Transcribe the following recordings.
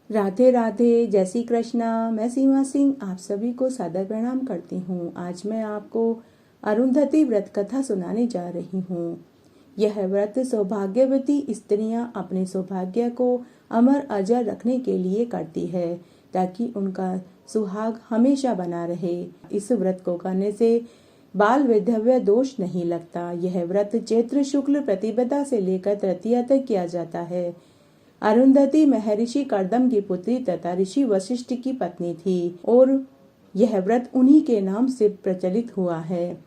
राधे राधे, जय श्री कृष्णा। मैं सीमा सिंह आप सभी को सादर प्रणाम करती हूँ। आज मैं आपको अरुंधति व्रत कथा सुनाने जा रही हूँ। यह व्रत सौभाग्यवती स्त्रियां अपने सौभाग्य को अमर अजर रखने के लिए करती है, ताकि उनका सुहाग हमेशा बना रहे। इस व्रत को करने से बाल वैधव्य दोष नहीं लगता। यह व्रत चैत्र शुक्ल प्रतिपदा से लेकर तृतीया तक किया जाता है। अरुंधति महर्षि कर्दम की पुत्री तथा ऋषि वशिष्ठ की पत्नी थी और यह व्रत उन्हीं के नाम से प्रचलित हुआ है।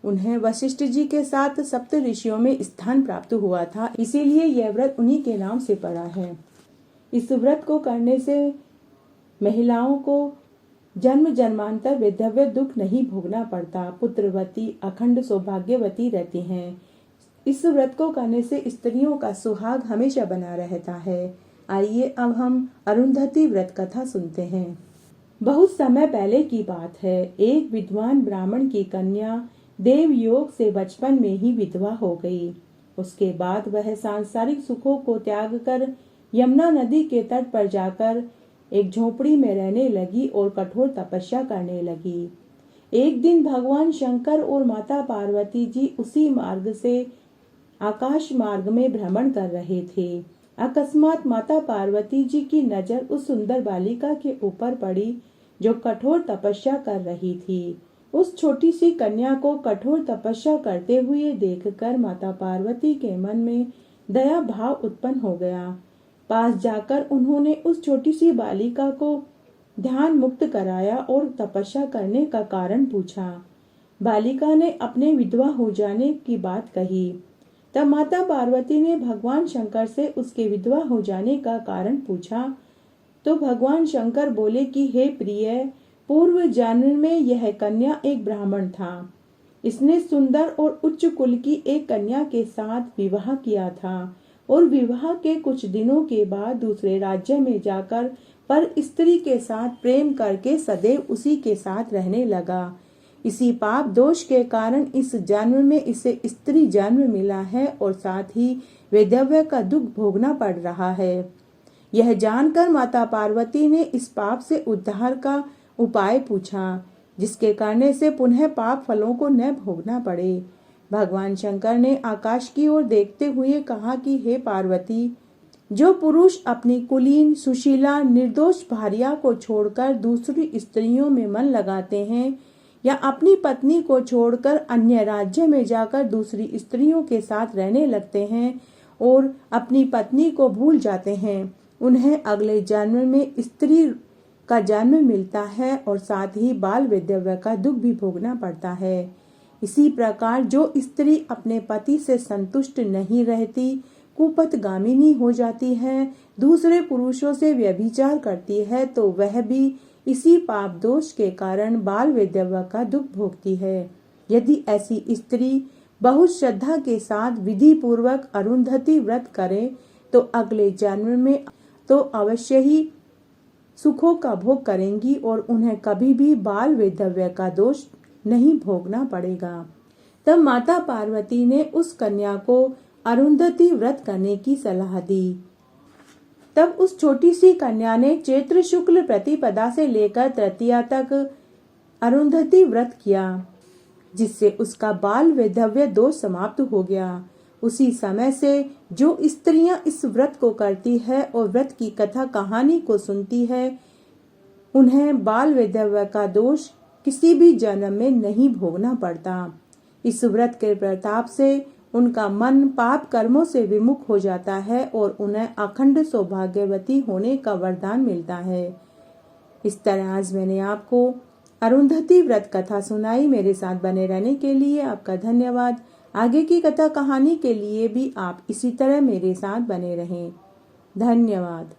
उन्हें वशिष्ठ जी के साथ सप्त ऋषियों में स्थान प्राप्त हुआ था, इसीलिए यह व्रत उन्हीं के नाम से पड़ा है। इस व्रत को करने से महिलाओं को जन्म जन्मांतर वैधव्य दुख नहीं भोगना पड़ता। पुत्रवती अखंड सौभाग्यवती रहती हैं। इस व्रत को करने से स्त्रियों का सुहाग हमेशा बना रहता है। आइए अब हम अरुंधति व्रत कथा सुनते हैं। बहुत समय पहले की बात है। एक विद्वान ब्राह्मण की कन्या देव योग से बचपन में ही विधवा हो गई। उसके बाद वह सांसारिक सुखों को त्याग कर यमुना नदी के तट पर जाकर एक झोपड़ी में रहने लगी और कठोर तपस्या करने लगी। एक दिन भगवान शंकर और माता पार्वती जी उसी मार्ग से आकाश मार्ग में भ्रमण कर रहे थे। अकस्मात माता पार्वती जी की नजर उस सुंदर बालिका के ऊपर पड़ी जो कठोर तपस्या कर रही थी। उस छोटी सी कन्या को कठोर तपस्या करते हुए देखकर माता पार्वती के मन में दया भाव उत्पन्न हो गया। पास जाकर उन्होंने उस छोटी सी बालिका को ध्यान मुक्त कराया और तपस्या करने का कारण पूछा। बालिका ने अपने विधवा हो जाने की बात कही। तब माता पार्वती ने भगवान शंकर से उसके विधवा हो जाने का कारण पूछा तो भगवान शंकर बोले कि हे प्रिय, पूर्व जन्म में यह कन्या एक ब्राह्मण था। इसने सुंदर और उच्च कुल की एक कन्या के साथ विवाह किया था और विवाह के कुछ दिनों के बाद दूसरे राज्य में जाकर पर स्त्री के साथ प्रेम करके सदैव उसी के साथ रहने लगा। इसी पाप दोष के कारण इस जन्म में इसे स्त्री जन्म मिला है और साथ ही वैधव्य का दुख भोगना पड़ रहा है। यह जानकर माता पार्वती ने इस पाप से उद्धार का उपाय पूछा, जिसके करने से पुनः पाप फलों को न भोगना पड़े। भगवान शंकर ने आकाश की ओर देखते हुए कहा कि हे पार्वती, जो पुरुष अपनी कुलीन सुशीला निर्दोष भार्या को छोड़कर दूसरी स्त्रियों में मन लगाते हैं या अपनी पत्नी को छोड़कर अन्य राज्य में जाकर दूसरी स्त्रियों के साथ रहने लगते हैं और अपनी पत्नी को भूल जाते हैं, उन्हें अगले जन्म में स्त्री का जन्म मिलता है और साथ ही बाल वैधव्य का दुख भी भोगना पड़ता है। इसी प्रकार जो स्त्री अपने पति से संतुष्ट नहीं रहती, कुपथगामिनी हो जाती है, दूसरे पुरुषों से व्यभिचार करती है, तो वह भी इसी पाप दोष के कारण बाल वैधव्य का दुख भोगती है। यदि ऐसी स्त्री बहुत श्रद्धा के साथ विधि पूर्वक अरुंधति व्रत करे तो अगले जन्म में तो अवश्य ही सुखों का भोग करेंगी और उन्हें कभी भी बाल वैधव्य का दोष नहीं भोगना पड़ेगा। तब माता पार्वती ने उस कन्या को अरुंधति व्रत करने की सलाह दी। तब उस छोटी सी कन्या ने चैत्र शुक्ल प्रतिपदा से लेकर तृतीया तक अरुंधति व्रत किया, जिससे उसका बाल वैधव्य दोष समाप्त हो गया। उसी समय से जो स्त्रियां इस व्रत को करती है और व्रत की कथा कहानी को सुनती है, उन्हें बाल वैधव्य का दोष किसी भी जन्म में नहीं भोगना पड़ता। इस व्रत के प्रताप से उनका मन पाप कर्मों से विमुख हो जाता है और उन्हें अखंड सौभाग्यवती होने का वरदान मिलता है। इस तरह आज मैंने आपको अरुंधति व्रत कथा सुनाई। मेरे साथ बने रहने के लिए आपका धन्यवाद। आगे की कथा कहानी के लिए भी आप इसी तरह मेरे साथ बने रहें। धन्यवाद।